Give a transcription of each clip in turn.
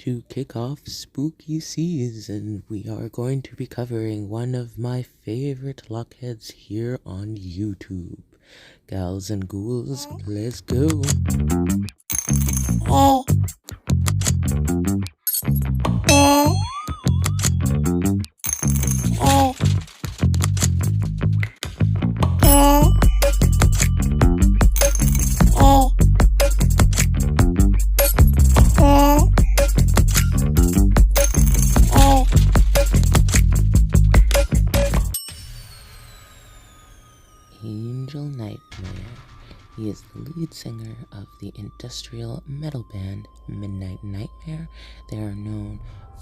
To kick off spooky season, we are going to be covering one of my favorite lockheads here on YouTube. Gals and ghouls, let's go. Angel Nightmare. He is the lead singer of the industrial metal band Midnight Nightmare. They are known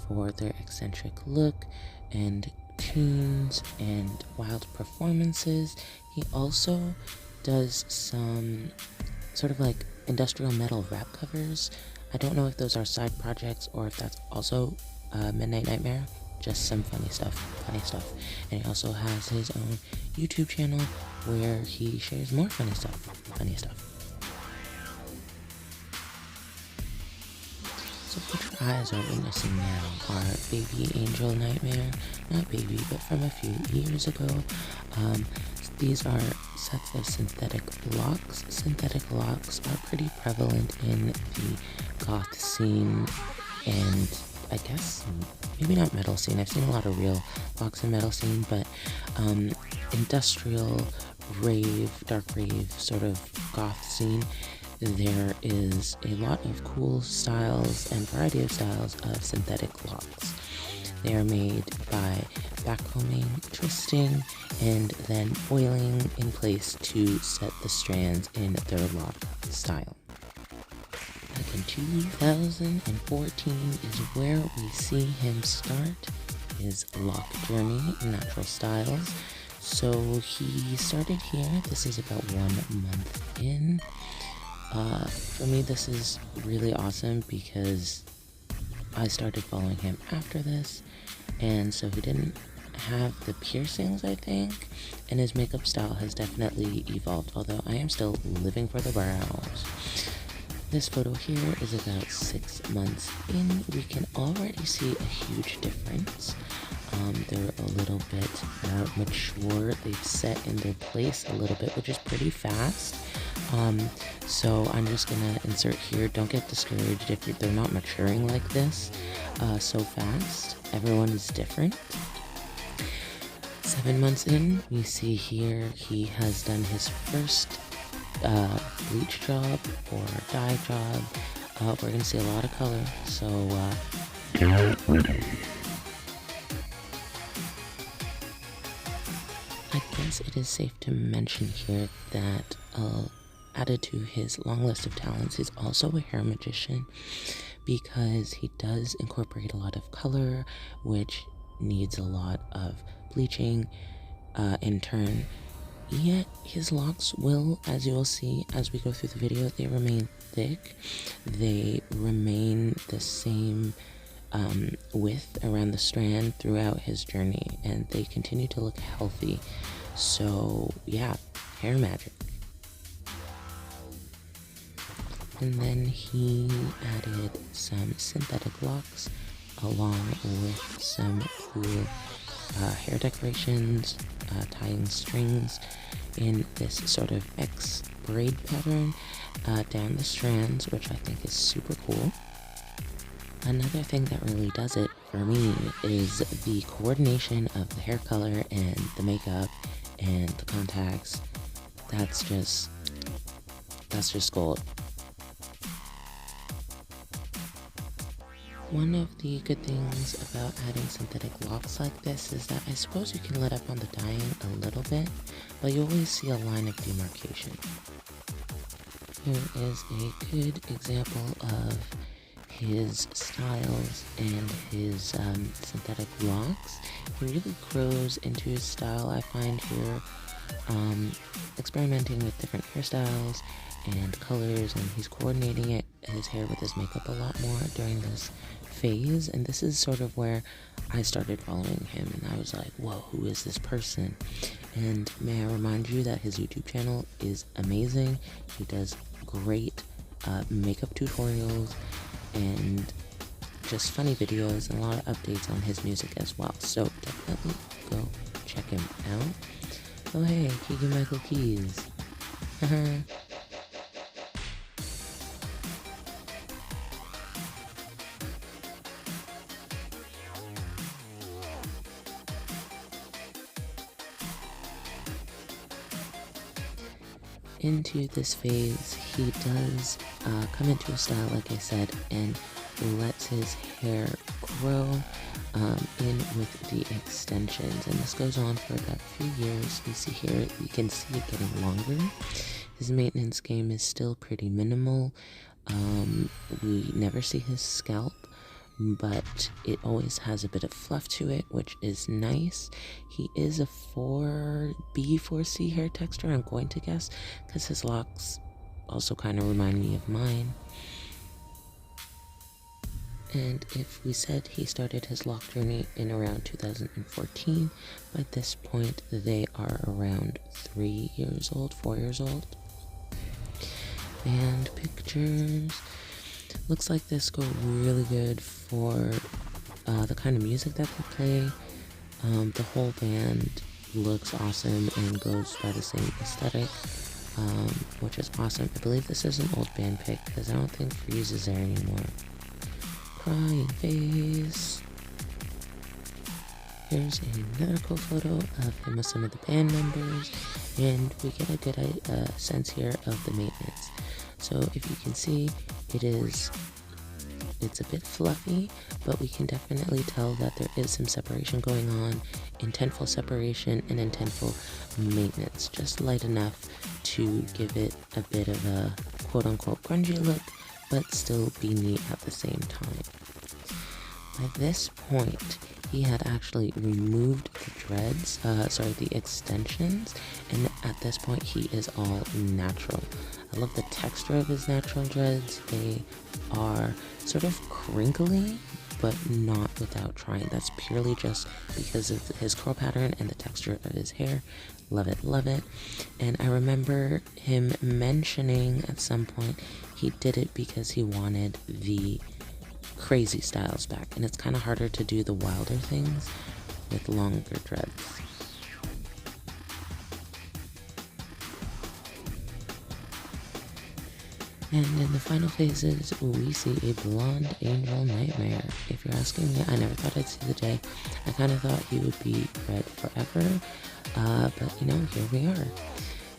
for their eccentric look and tunes and wild performances. He also does some sort of like industrial metal rap covers. I don't know if those are side projects or if that's also Midnight Nightmare. Just some funny stuff. And he also has his own YouTube channel where he shares more funny stuff. So what your eyes are witnessing now are Baby Angel Nightmare, not baby, but from a few years ago. These are sets of synthetic locks. Synthetic locks are pretty prevalent in the goth scene and I guess maybe not metal scene. I've seen a lot of real locks in metal scene, but industrial rave, dark rave sort of goth scene, there is a lot of cool styles and variety of styles of synthetic locks. They are made by backcombing, twisting, and then oiling in place to set the strands in their lock style. Back in 2014 is where we see him start his lock journey, Natural Styles. So he started here. This is about 1 month in. For me, this is really awesome because I started following him after this, and so he didn't have the piercings, I think, and his makeup style has definitely evolved, although I am still living for the brows. This photo here is about 6 months in. We can already see a huge difference. They're a little bit more mature. They've set in their place a little bit, which is pretty fast. So I'm just gonna insert here. Don't get discouraged if they're not maturing like this so fast. Everyone is different. 7 months in, we see here he has done his first bleach job or dye job. We're gonna see a lot of color, so get ready. I guess it is safe to mention here that added to his long list of talents, he's also a hair magician because he does incorporate a lot of color, which needs a lot of bleaching in turn. Yet his locks will, as you will see as we go through the video, they remain thick. They remain the same width around the strand throughout his journey, and they continue to look healthy. So yeah, hair magic. And then he added some synthetic locks along with some cool hair decorations, tying strings in this sort of X braid pattern down the strands, which I think is super cool. Another thing that really does it for me is the coordination of the hair color and the makeup and the contacts. That's just gold. One of the good things about adding synthetic locks like this is that I suppose you can let up on the dyeing a little bit, but you always see a line of demarcation. Here is a good example of his styles and his synthetic locks. He really grows into his style, I find here, experimenting with different hairstyles and colors, and he's coordinating his hair with his makeup a lot more during this phase. And this is sort of where I started following him, and I was like, whoa, who is this person? And may I remind you that his YouTube channel is amazing. He does great makeup tutorials and just funny videos and a lot of updates on his music as well. So definitely go check him out. Oh hey, Keegan Michael Keys. Into this phase, he does come into a style, like I said, and lets his hair grow in with the extensions. And this goes on for about 3 years. You see here, you can see it getting longer. His maintenance game is still pretty minimal. We never see his scalp, but it always has a bit of fluff to it, which is nice. He is a 4B, 4C hair texture, I'm going to guess, because his locks also kind of remind me of mine. And if we said he started his lock journey in around 2014, by this point they are around 3 years old, 4 years old. And pictures. Looks like this go really good for the kind of music that they play. The whole band looks awesome and goes by the same aesthetic, which is awesome. I believe this is an old band pic because I don't think Freeze is there anymore. Crying face. Here's another cool photo of him with some of the band members, and we get a good sense here of the maintenance. So if you can see, it's a bit fluffy, but we can definitely tell that there is some separation going on, intentful separation and intentful maintenance, just light enough to give it a bit of a quote-unquote grungy look, but still be neat at the same time. By this point, he had actually removed the dreads, the extensions, and at this point he is all natural. I love the texture of his natural dreads. They are sort of crinkly, but not without trying. That's purely just because of his curl pattern and the texture of his hair. Love it, love it. And I remember him mentioning at some point he did it because he wanted the crazy styles back, and it's kind of harder to do the wilder things with longer dreads. And in the final phases, we see a blonde angel nightmare. If you're asking me, I never thought I'd see the day. I kind of thought he would be red forever, but you know, here we are.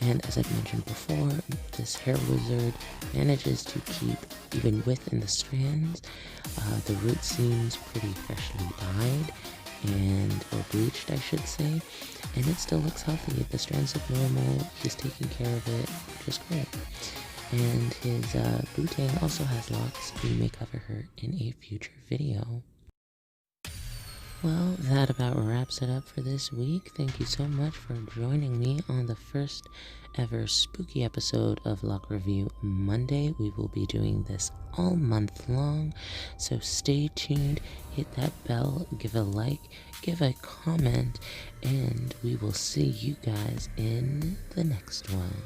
And as I've mentioned before, this hair wizard manages to keep even width in the strands. The root seems pretty freshly dyed, or bleached I should say, and it still looks healthy. The strands look normal, he's taking care of it, which is great. And his Bootang also has locks. We may cover her in a future video. Well, that about wraps it up for this week. Thank you so much for joining me on the first ever spooky episode of Lock Review Monday. We will be doing this all month long, so stay tuned, hit that bell, give a like, give a comment, and we will see you guys in the next one.